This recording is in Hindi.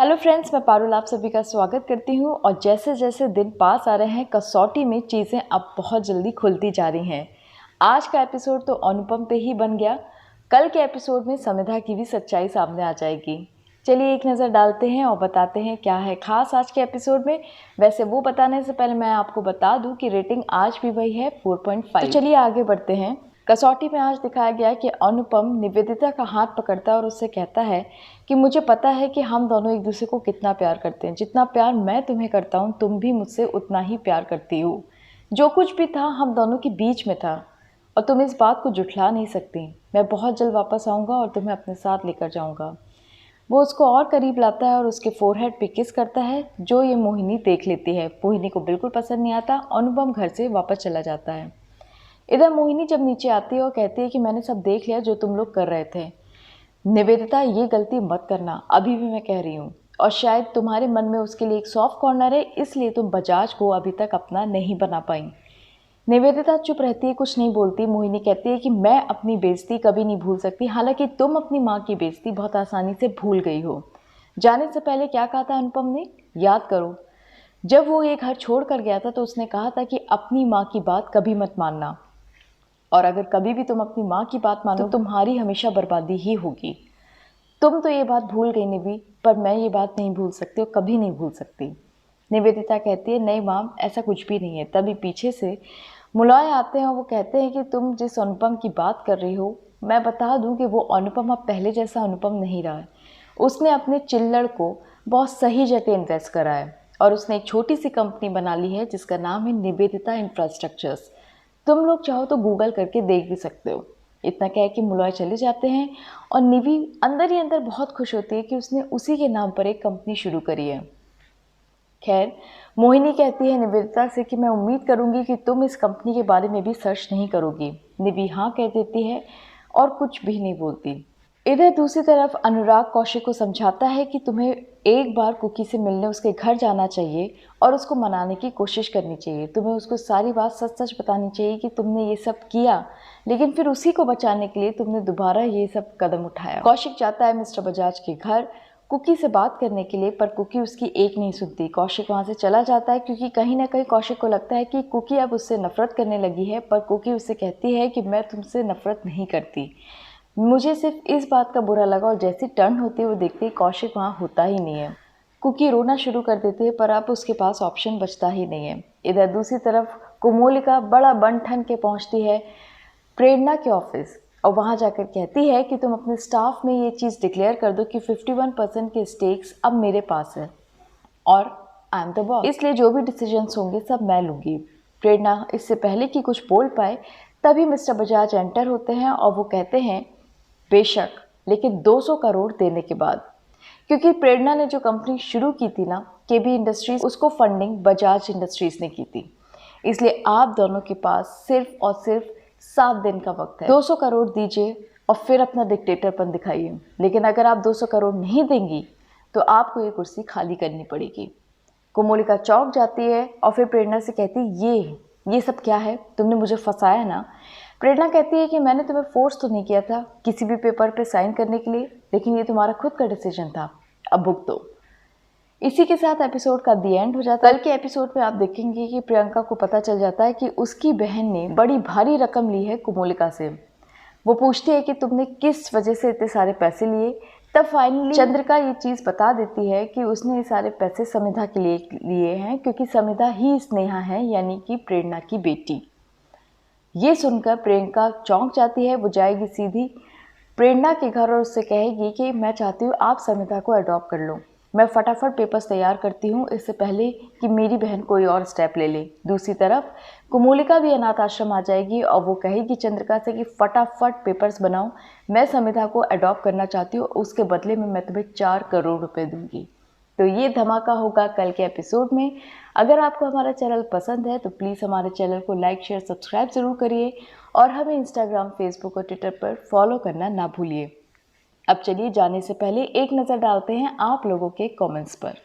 हेलो फ्रेंड्स, मैं पारुल आप सभी का स्वागत करती हूँ। और जैसे जैसे दिन पास आ रहे हैं, कसौटी में चीज़ें अब बहुत जल्दी खुलती जा रही हैं। आज का एपिसोड तो अनुपम पे ही बन गया, कल के एपिसोड में समिधा की भी सच्चाई सामने आ जाएगी। चलिए एक नज़र डालते हैं और बताते हैं क्या है खास आज के एपिसोड में। वैसे वो बताने से पहले मैं आपको बता दूं कि रेटिंग आज भी वही है 4.5। तो चलिए आगे बढ़ते हैं। कसौटी में आज दिखाया गया कि अनुपम निवेदिता का हाथ पकड़ता है और उससे कहता है कि मुझे पता है कि हम दोनों एक दूसरे को कितना प्यार करते हैं। जितना प्यार मैं तुम्हें करता हूँ, तुम भी मुझसे उतना ही प्यार करती हो। जो कुछ भी था हम दोनों के बीच में था और तुम इस बात को जुठला नहीं सकती। मैं बहुत जल्द वापस आऊँगा और तुम्हें अपने साथ लेकर जाऊँगा। वो उसको और करीब लाता है और उसके फोरहेड पे किस करता है, जो ये मोहिनी देख लेती है। मोहिनी को बिल्कुल पसंद नहीं आता। अनुपम घर से वापस चला जाता है। इधर मोहिनी जब नीचे आती है और कहती है कि मैंने सब देख लिया जो तुम लोग कर रहे थे। निवेदिता, ये गलती मत करना, अभी भी मैं कह रही हूँ। और शायद तुम्हारे मन में उसके लिए एक सॉफ्ट कॉर्नर है, इसलिए तुम बजाज को अभी तक अपना नहीं बना पाई। निवेदिता चुप रहती है, कुछ नहीं बोलती। मोहिनी कहती है कि मैं अपनी बेइज्जती कभी नहीं भूल सकती, हालांकि तुम अपनी माँ की बेइज्जती बहुत आसानी से भूल गई हो। जाने से पहले क्या कहा था अनुपम ने, याद करो। जब वो ये घर छोड़ कर गया था तो उसने कहा था कि अपनी माँ की बात कभी मत मानना, और अगर कभी भी तुम अपनी माँ की बात मानो तो तुम्हारी हमेशा बर्बादी ही होगी। तुम तो ये बात भूल गई निवी, पर मैं ये बात नहीं भूल सकती और कभी नहीं भूल सकती। निवेदिता कहती है नहीं माम, ऐसा कुछ भी नहीं है। तभी पीछे से मुलाय आते हैं और वो कहते हैं कि तुम जिस अनुपम की बात कर रही हो, मैं बता दूं कि वो अनुपम अब पहले जैसा अनुपम नहीं रहा है। उसने अपने चिल्लड़ को बहुत सही जगह इन्वेस्ट करा है और उसने एक छोटी सी कंपनी बना ली है जिसका नाम है निवेदिता इंफ्रास्ट्रक्चर्स। तुम लोग चाहो तो गूगल करके देख भी सकते हो। इतना कह के मुलॉय चले जाते हैं और निवी अंदर ही अंदर बहुत खुश होती है कि उसने उसी के नाम पर एक कंपनी शुरू करी है। खैर, मोहिनी कहती है निवेदिता से कि मैं उम्मीद करूंगी कि तुम इस कंपनी के बारे में भी सर्च नहीं करोगी। निवी हाँ कह देती है और कुछ भी नहीं बोलती। इधर दूसरी तरफ अनुराग कौशिक को समझाता है कि तुम्हें एक बार कुकी से मिलने उसके घर जाना चाहिए और उसको मनाने की कोशिश करनी चाहिए। तुम्हें उसको सारी बात सच सच बतानी चाहिए कि तुमने ये सब किया, लेकिन फिर उसी को बचाने के लिए तुमने दोबारा ये सब कदम उठाया। कौशिक जाता है मिस्टर बजाज के घर कुकी से बात करने के लिए, पर कुकी उसकी एक नहीं सुनती। कौशिक वहाँ से चला जाता है क्योंकि कहीं ना कहीं कौशिक को लगता है कि कुकी अब उससे नफरत करने लगी है, पर कुकी उससे कहती है कि मैं तुमसे नफरत नहीं करती, मुझे सिर्फ इस बात का बुरा लगा। और जैसी टर्न होती है वो देखती है कौशिक वहाँ होता ही नहीं है। कुकी रोना शुरू कर देती है, पर अब उसके पास ऑप्शन बचता ही नहीं है। इधर दूसरी तरफ कोमोलिका बड़ा बन ठन के पहुँचती है प्रेरणा के ऑफिस और वहाँ जाकर कहती है कि तुम अपने स्टाफ में ये चीज़ डिक्लेयर कर दो कि 51% के स्टेक्स अब मेरे पास है और आई एम द बॉस, इसलिए जो भी डिसीजंस होंगे सब मैं लूँगी। प्रेरणा इससे पहले कि कुछ बोल पाए तभी मिस्टर बजाज एंटर होते हैं और वो कहते हैं बेशक, लेकिन 200 करोड़ देने के बाद। क्योंकि प्रेरणा ने जो कंपनी शुरू की थी ना, केबी इंडस्ट्रीज, उसको फंडिंग बजाज इंडस्ट्रीज ने की थी। इसलिए आप दोनों के पास सिर्फ और सिर्फ 7 दिन का वक्त है। 200 करोड़ दीजिए और फिर अपना डिक्टेटरपन दिखाइए। लेकिन अगर आप 200 करोड़ नहीं देंगी तो आपको ये कुर्सी खाली करनी पड़ेगी। कोमोलिका चौंक जाती है और फिर प्रेरणा से कहती है ये सब क्या है, तुमने मुझे फंसाया ना। प्रेरणा कहती है कि मैंने तुम्हें फोर्स तो नहीं किया था किसी भी पेपर पे साइन करने के लिए, लेकिन ये तुम्हारा खुद का डिसीजन था, अब भुगतो। इसी के साथ एपिसोड का दी एंड हो जाता है। कल के एपिसोड में आप देखेंगे कि प्रियंका को पता चल जाता है कि उसकी बहन ने बड़ी भारी रकम ली है कोमोलिका से। वो पूछती है कि तुमने किस वजह से इतने सारे पैसे लिए। तब फाइनली चंद्रिका ये चीज़ बता देती है कि उसने ये सारे पैसे समिधा के लिए लिए हैं, क्योंकि समिधा ही स्नेहा है, यानी कि प्रेरणा की बेटी। ये सुनकर प्रियंका चौंक जाती है। वो जाएगी सीधी प्रेरणा के घर और उससे कहेगी कि मैं चाहती हूँ आप समिधा को अडॉप्ट कर लो। मैं फटाफट पेपर्स तैयार करती हूँ इससे पहले कि मेरी बहन कोई और स्टेप ले ले। दूसरी तरफ कोमोलिका भी अनाथ आश्रम आ जाएगी और वो कहेगी चंद्रिका से कि फटाफट पेपर्स बनाओ, मैं समिधा को अडॉप्ट करना चाहती हूँ, उसके बदले में मैं तुम्हें 4 करोड़ रुपए दूंगी। तो ये धमाका होगा कल के एपिसोड में। अगर आपको हमारा चैनल पसंद है तो प्लीज़ हमारे चैनल को लाइक शेयर सब्सक्राइब ज़रूर करिए और हमें इंस्टाग्राम, फेसबुक और ट्विटर पर फॉलो करना ना भूलिए। अब चलिए जाने से पहले एक नज़र डालते हैं आप लोगों के कमेंट्स पर।